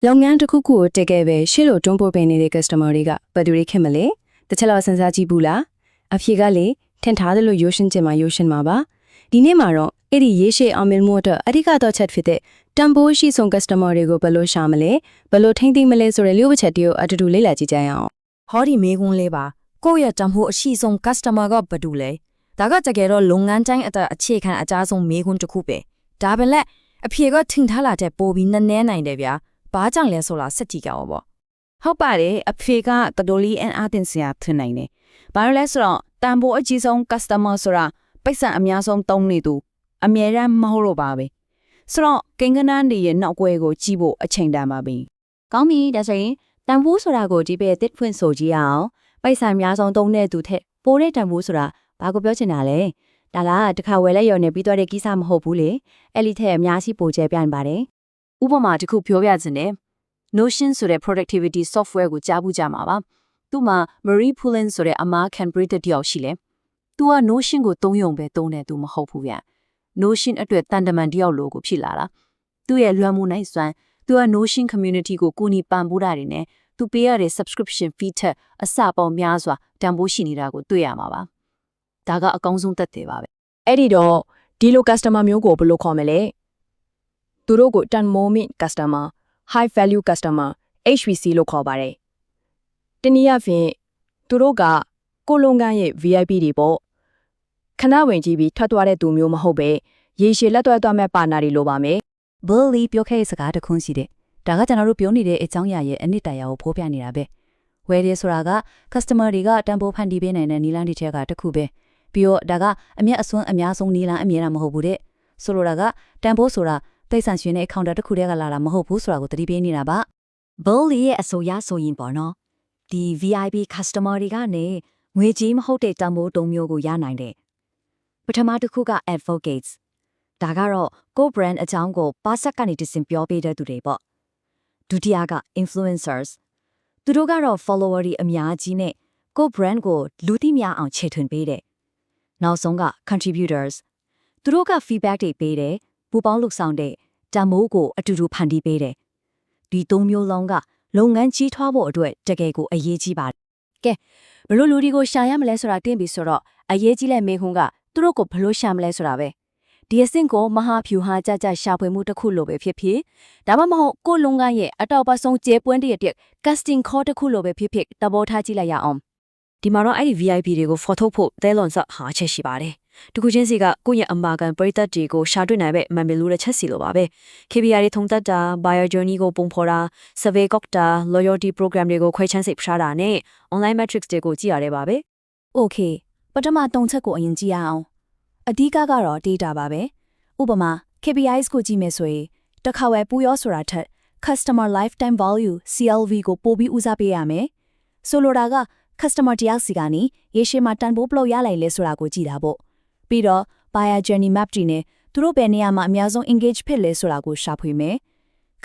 လုပ်ငန်းတစ်ခုခုကိုတက်ခဲ့ပဲရှေ့လိုတွန်းပို့ပေးနေတဲ့ customer တွေကဘယ်သူတွေခင်မလဲတစ်ချက်လောက်စဉ်းစားကြည့်ဘူးလားအဖြေကလေထင်ထားသလိုရိုးရှင်းချင်မှာရိုးရှင်းမှာပါဒီနေ့မှာတော့အဲ့ဒီရေးရှေ့အောင်မြင်မှုအတွက်အဓိကတော့ချက်ဖြစ်တဲ့တန်ဖိုးရှိဆုံး customer တွေကိုဘယ်လိုရှာမလဲဘယ်လိုထိမ့်သိမ့်မလဲဆိုတဲ့လျှို့ဝှက်ချက်တွေကိုအတူတူလေ့လာကြည့်ကြရအောင် ဟောဒီမေကွန်းလေးပါကိုယ့်ရဲ့တန်ဖိုးအရှိဆုံး customer ကဘာတူလဲဒါကတကယ်တော့လုပ်ငန်းတိုင်းအတအခြေခံအကြားဆုံးမေကွန်းတစ်ခုပဲဒါပဲလက်အဖြေကထင်ထားလာတဲ့ပိုပြီးနည်းနည်းနိုင်တယ်ဗျာဘာကြောင့်လဲဆိုလားစက်ကြည့်ကြအောင်ပေါ့ ဟုတ်ပါတယ်အဖေကတော်တော်လေးအန်အားတင်စရာထင်နိုင်တယ်။ဘာလို့လဲဆိုတော့တန်ဖိုးအကြီးဆုံး customer ဆိုတာပိတ်စံအများဆုံးတုံးနေသူအမြဲတမ်းမဟုတ်တော့ပါပဲ။ဆိုတော့ကိန်းဂဏန်းတွေရဲ့နောက်ွယ်ကိုကြည့်ဖို့အချိန်တန်ပါပြီ ကောင်းပြီဒါဆိုရင်တန်ဖိုးဆိုတာကိုဒီပဲတစ်ဖွင့်ဆိုကြည့်အောင်ပိုက်ဆံများဆုံးသုံးတဲ့သူထက်ပိုတဲ့တန်ဖိုးဆိုတာဘာကိုပြောချင်တာလဲဒါလားတစ်ခါဝယ်လက်ရော်နေပြီးတော့တဲ့ကိစ္စမဟုတ်ဘူးလေအဲ့ဒီထက်အများကြီးပိုကျပြန်ပါတယ် ဥပမာတစ်ခုပြောပြခြင်းနဲ့ Notion ဆိုတဲ့ productivity software ကိုကြားဘူးကြမှာပါသူ့မှာ Marie Poulin ဆိုတဲ့အမား Cambridge တယောက်ရှိလဲသူက Notion ကိုသုံးယုံပဲသုံးတယ်သူမဟုတ်ဘူးဗျ Notion အတွက်တန်တမန်တယောက်လိုကိုဖြစ်လာတာသူ့ရဲ့လွှမ်းမိုးနိုင်စွမ်းသူက Notion community ကိုကိုနီပံ့ပိုးတာတွေနဲ့သူပေးရတဲ့ subscription fee ထက်အစပေါင်းများစွာတန်ဖိုးရှိနေတာကိုတွေ့ရမှာပါဒါကအကောင်းဆုံးသက်သေပါပဲ အဲ့ဒီတော့ဒီလို customer မျိုးကိုဘယ်လိုခေါ်မလဲသူတို့ကို turn moment customer high value customer HVC လို့ခေါ်ပါတယ်တနည်းအားဖြင့်သူတို့ကကိုလုံကန်းရဲ့ VIP တွေပေါ့ခဏဝင်ကြည့်ပြီးထွက်သွားတဲ့သူမျိုးမဟုတ်ပဲရေရှည်လက်သွားမဲ့ပါနာတွေလိုပါမယ် ဘောလီပြောခဲ့တဲ့စကားတစ်ခုရှိတယ်ဒါကကျွန်တော်တို့ပြောနေတဲ့အကြောင်းအရာရဲ့အနှစ်တရားကိုဖော်ပြနေတာပဲဝယ်ရဆိုတာက customer တွေကတန်ဖိုးဖန်တီးပေးနိုင်တဲ့နီလန်းတွေထဲကတစ်ခုပဲပြီးတော့ဒါကအမျက်အစွန်းအများဆုံးနီလန်းအမြဲတမ်းမဟုတ်ဘူးတဲ့ဆိုလိုတာကတန်ဖိုးဆိုတာတိတ်ဆန်ရှင်တဲ့ counter တစ်ခုတည်းကလာတာမဟုတ်ဘူးဆိုတာကိုသတိပေးနေတာပါဘောလီရဲ့အဆိုရဆိုရင်ပေါ့နော်ဒီ VIP customer တွေကနေငွေကြီးမဟုတ်တဲ့တန်ဖိုးတုံးမျိုးကိုရနိုင်တယ်ပထမတစ်ခုက advocates ဒါကတော့ကို brand အကြောင်းကိုပါဆက်ကနေတစင်ပြောပေးတဲ့သူတွေပေါ့ဒုတိယက influencers သူတို့ကတော့ follower တွေအများကြီးနဲ့ကို brand ကိုလူသိများအောင်ချေထွင်ပေးတယ်နောက်ဆုံးက contributors သူတို့က feedback တွေပေးတယ်ပူပေါင်းလုပ်ဆောင်တဲ့တန်မိုးကိုအတူတူဖန်တီးပေးတယ်ဒီသုံးမျိုးလုံးကလုပ်ငန်းကြီးထွားဖို့အတွက်တကယ်ကိုအရေးကြီးပါတယ်ကဲဘလို့လူတွေကိုရှာရမလဲဆိုတာတင်းပြီဆိုတော့အရေးကြီးတဲ့မေခွန်းကသူတို့ကိုဘလို့ရှာမလဲဆိုတာပဲဒီအဆင့်ကိုမဟာဖြူဟာကြကြရှာဖွေမှုတစ်ခုလိုပဲဖြစ်ဖြစ်ဒါမှမဟုတ်ကိုလုံကန်းရဲ့အတောက်ပဆုံးကျေပွန်းတရတဲ့ casting call တစ်ခုလိုပဲဖြစ်ဖြစ်တဘောထားကြည့်လိုက်ရအောင်ဒီမှာတော့အဲ့ဒီ VIP တွေကို photo ဖို့သဲလွန်စဟာချက်ရှိပါတယ်တခုချင်းစီကကိုယ့်ရဲ့အမာကန်ပရိသတ်တွေကိုရှာတွေ့နိုင်ပဲမန်မီလူတဲ့ချက်စီလိုပါပဲ KPI တွေထုံတက်တာ buyer journey ကိုပုံဖော်တာ survey ကောက်တာ loyalty program တွေကိုခွဲချမ်းစိတ်ဖျားတာနဲ့ online metrics တွေကိုကြည့်ရတယ်ပါပဲ Okay ပထမ၃ချက်ကိုအရင်ကြည့်ရအောင်အဓိကကတော့ data ပါပဲဥပမာ KPIs ကိုကြည့်မယ်ဆိုရင်တစ်ခါဝယ်ပူရောဆိုတာထက် customer lifetime value CLV ကိုပိုပြီးဦးစားပေးရမယ်ဆိုလိုတာက customer တယောက်စီကနေရေရှည်မှာတန်ဖိုးဘလောက်ရလိုက်လဲဆိုတာကိုကြည့်တာပေါ့ပြီးတော့ buyer journey map တွေနဲ့သူတို့ဘယ်နေရာမှာအများဆုံး engage ဖြစ်လဲဆိုတာကိုရှာဖွေမယ်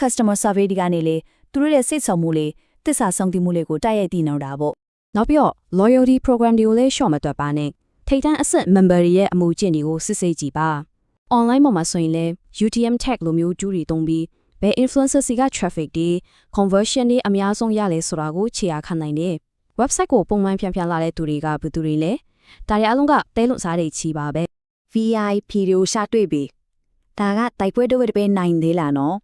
customer survey တွေကနေလေသူတို့ရဲ့စိတ်ဆော်မှုလေးသစ္စာဆောင်တည်မှုလေးကိုတိုက်ရိုက်သိနေတာပေါ့နောက်ပြီးတော့ loyalty program တွေကိုလည်းရှော့မတွက်ပါနဲ့ထိပ်တန်းအဆင့် member တွေရဲ့အမှုကျင့်တွေကိုစစ်ဆေးကြည့်ပါ online ပေါ်မှာဆိုရင်လည်း UTM tag လိုမျိုးကျူးတွေသုံးပြီးဘယ် influencer စီက traffic တွေ conversion တွေအများဆုံးရလဲဆိုတာကိုခြေရာခံနိုင်တယ် website ကိုပုံမှန်ပြန်လာတဲ့သူတွေကဘယ်သူတွေလဲဒါတွေအလုံးကတဲလွန်စားတွေချီပါပဲ VIP တွေကိုရှာတွေ့ပြီဒါကတိုက်ပွဲတွေပဲနိုင်သေးလားနော်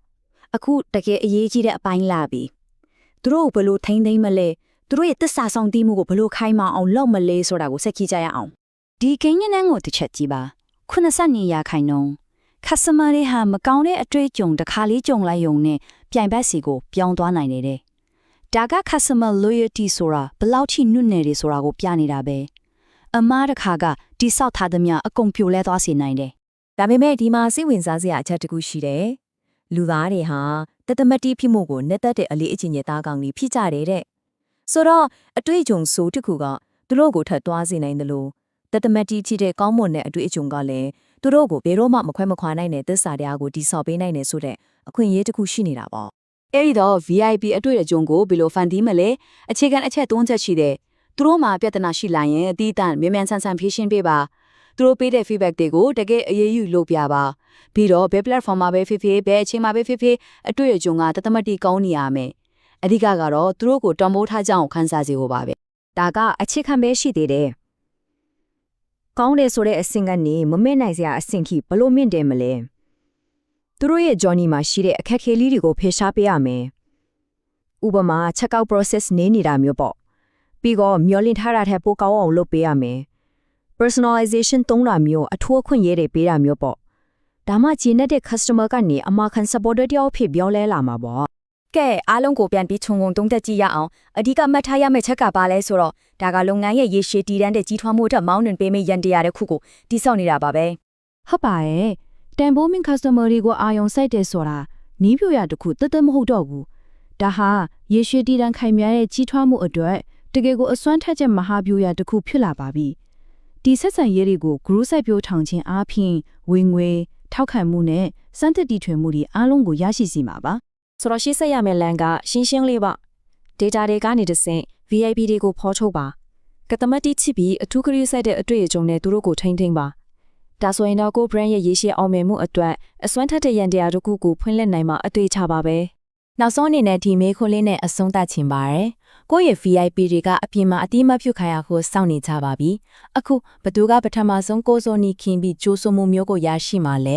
အခုတကယ်အရေးကြီးတဲ့အပိုင်းလာပြီသူတို့ဘယ်လိုထိမ့်သိမ့်မလဲသူတို့ရဲ့သစ္စာဆောင်တည်မှုကိုဘယ်လိုခိုင်းမအောင်လုပ်မလဲဆိုတာကိုစက်ကြည့်ကြရအောင်ဒီကိန်းညနန်းကိုတစ်ချက်ကြည့်ပါ82ရာခိုင်နှုန်း customer တွေဟာမကောင်းတဲ့အတွေ့အကြုံတစ်ခါလေးကြုံလိုက်ရုံနဲ့ပြိုင်ဘက်စီကိုပြောင်းသွားနိုင်တယ်ဒါက customer loyalty ဆိုတာဘယ်လောက်ထိနုနယ်တွေဆိုတာကိုပြနေတာပဲအမားတစ်ခါကတိဆောက်ထားသမျှအကုန်ပြိုလဲသွားစေနိုင်တယ်ဒါပေမဲ့ဒီမှာစိတ်ဝင်စားစရာအချက်တစ်ခုရှိတယ်လူသားတွေဟာတသမတိဖြစ်မှုကိုနဲ့သက်တဲ့အလေးအကျင့်ရဲ့သားကောင်းကြီးဖြစ်ကြတယ်တဲ့ဆိုတော့အတွေ့အကြုံဆိုးတစ်ခုကသူတို့ကိုထပ်သွားစေနိုင်တယ်လို့တသမတိဖြစ်တဲ့ကောင်းမွန်တဲ့အတွေ့အကြုံကလည်းသူတို့ကိုဘယ်တော့မှမခွဲမခွာနိုင်တဲ့သစ္စာတရားကိုတိဆောက်ပေးနိုင်တယ်ဆိုတဲ့အခွင့်အရေးတစ်ခုရှိနေတာပေါ့အဲ့ဒီတော့ VIP အတွေ့အကြုံကိုဘယ်လိုဖန်တီးမလဲအခြေခံအချက်၃ချက်ရှိတယ်သူတို့မှာပြဿနာရှိလာရင်အတီးတန့်မြန်မြန်ဆန်ဆန်ဖြေရှင်းပေးပါ သူတို့ပေးတဲ့ feedback တွေကိုတကယ်အရေးယူလုပ်ပြပါပြီးတော့ဘယ် platform မှာပဲဖြစ်ဖြစ်ဘယ်အချိန်မှာပဲဖြစ်ဖြစ်အတွေ့အကြုံကတသမတ်တီကောင်းနေရမယ်အဓိကကတော့သူတို့ကိုတံမိုးထားကြအောင်ခန်းစားစေဖို့ပါပဲ ဒါကအခြေခံပဲရှိသေးတယ်။ကောင်းတယ်ဆိုတဲ့အဆင့်ကနေမမေ့နိုင်စရာအဆင့်ကြီးဘလို့မြင့်တယ်မလဲ။သူတို့ရဲ့ journey မှာရှိတဲ့အခက်အခဲလေးတွေကိုဖယ်ရှားပေးရမယ်။ဥပမာ checkout process နေနေတာမျိုးပေါ့။ပြီးတော့မျောလင့်ထားတာထက်ပိုကောင်းအောင်လုပ်ပေးရမယ်။ personalization သုံးတာမျိုးအထူးအခွင့်အရေးတွေပေးတာမျိုးပေါ့။ဒါမှဂျင်းတဲ့ customer ကနေအမှားခံ supporter တယောက်ဖြစ်ပြောလဲလာမှာပေါ့။ ကဲအားလုံးကိုပြန်ပြီးခြုံငုံသုံးသက်ကြည့်ရအောင်အဓိကမှတ်ထားရမယ့်ချက်ကပါလဲဆိုတော့ဒါကလုပ်ငန်းရဲ့ရေရှည်တည်တံ့တဲ့ကြီးထွားမှုအတွက်မောင်းနှင်ပေးမယ့်ရန်တရားတစ်ခုကိုတိစောက်နေတာပါပဲ ဟုတ်ပါရဲ့တန်ဖိုးမင်း customer တွေကိုအာရုံစိုက်တယ်ဆိုတာနီးပြရတခုတသက်မဟုတ်တော့ဘူးဒါဟာရေရှည်တည်တံ့ခိုင်မြဲတဲ့ကြီးထွားမှုအတွက်တကယ်ကိုအစွမ်းထက်ချက်မဟာဗျူဟာတစ်ခုဖြစ်လာပါပြီဒီဆက်ဆံရေးတွေကို group စိုက်ပြိုးထောင်ခြင်းအားဖြင့်ဝင်ငွေထောက်ခံမှုနဲ့စံသစ်တီထွင်မှုတွေအားလုံးကိုရရှိစီမှာပါ ဆိုတော့ရှေ့ဆက်ရမယ့်လမ်းကရှင်းရှင်းလေးပါ data တွေကနေတဆင့် VIP တွေကိုဖော်ထုတ်ပါကတမတ်တိချစ်ပြီးအထူးကလေးစိုက်တဲ့အတွေ့အကြုံနဲ့သူတို့ကိုထိန်းပါဒါဆိုရင်တော့ကို brand ရဲ့ရေရှည်အောင်မြင်မှုအတွက်အစွမ်းထက်တဲ့ရန်တရားတစ်ခုကိုဖွင့်လှစ်နိုင်မှာအတွေ့အချပါပဲနောက်ဆုံးအနေနဲ့ဒီမေးခွန်းလေးနဲ့အဆုံးသတ်ချင်ပါတယ်ကိုယ့်ရဲ့ VIP တွေကအပြင်မှာအတိမပြုတ်ခိုင်းရကိုစောင့်နေကြပါပြီအခုဘသူကပထမဆုံးကိုစိုးနီခင်ပြီးကြိုးစုံမှုမျိုးကိုရရှိမှာလဲ